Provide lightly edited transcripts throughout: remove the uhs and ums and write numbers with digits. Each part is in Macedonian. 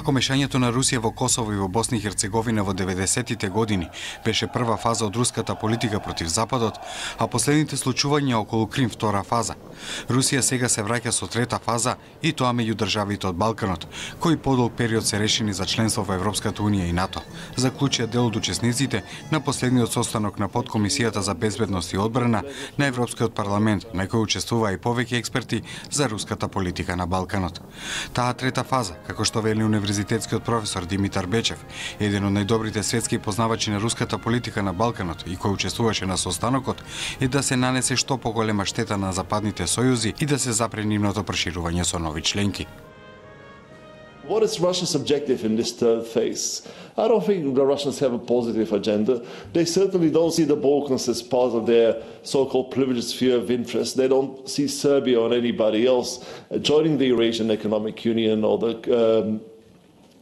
Ако мешањето на Русија во Косово и во Босна и Херцеговина во 90-тите години беше прва фаза од руската политика против Западот, а последните случувања околу Крим втора фаза, Русија сега се враќа со трета фаза и тоа меѓу државите од Балканот, кои подолг период се решени за членство во Европската унија и НАТО, заклучија дел од учесниците на последниот состанок на подкомисијата за безбедност и одбрана на Европскиот парламент, на кој учествуваа и повеќе експерти за руската политика на Балканот. Таа трета фаза, како што вели универзитетскиот професор Димитар Бечев, еден од најдобрите светски познавачи на руската политика на Балканот и кој учествуваше на состанокот, е да се нанесе што поголема штета на западните сојузи и да се запре нивното проширување со нови членки. What is Russia's objective in this third phase? I don't think the Russians have a positive agenda. They certainly don't see the Balkans as part of their so-called privileged sphere of interest. They don't see Serbia or anybody else joining the Eurasian Economic Union or the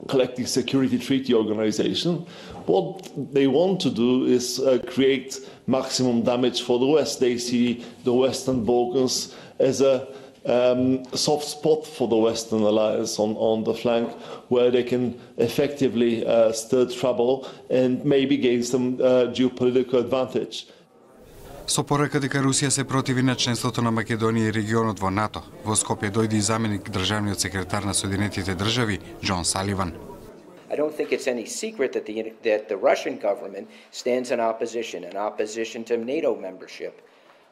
Collective Security Treaty Organization. What they want to do is create maximum damage for the West. They see the Western Balkans as a soft spot for the Western alliance on the flank, where they can effectively stir trouble and maybe gain some geopolitical advantage. Со порака дека Русија се противи на членството на Македонија и регионот во НАТО, во Скопје дојде и заменик државниот секретар на Соединетите држави Џон Саливан. I don't think it's any secret that the Russian government stands in opposition to NATO membership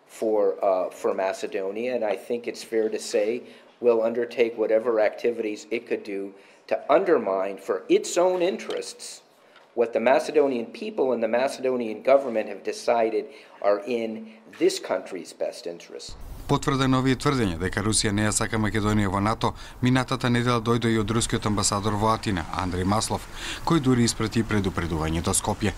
for Macedonia, and I think it's fair to say will undertake whatever activities it could do to undermine for its own interests what the Macedonian people and the Macedonian government have decided are in this country's best interest. Потврдено овие тврдења дека Русија не ја сака Македонија во НАТО, минатата недела дојде и од рускиот амбасадор во Атина, Андрей Маслов, кој дури испрати предупредување до Скопје.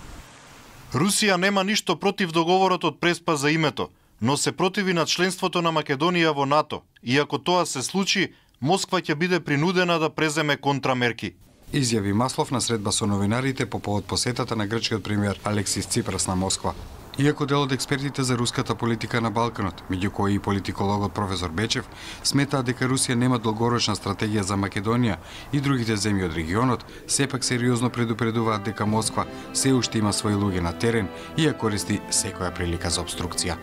Русија нема ништо против договорот од Преспа за името, но се противи на членството на Македонија во НАТО, и ако тоа се случи, Москва ќе биде принудена да преземе контрамерки. Изјави Маслов на средба со новинарите по повод посетата на грчкиот премиер Алексис Ципрас на Москва. Иако дел од експертите за руската политика на Балканот, меѓу кои и политикологот професор Бечев, сметаа дека Русија нема долгорочна стратегија за Македонија и другите земји од регионот, сепак сериозно предупредуваат дека Москва се уште има своји луѓе на терен и ја користи секоја прилика за обструкција.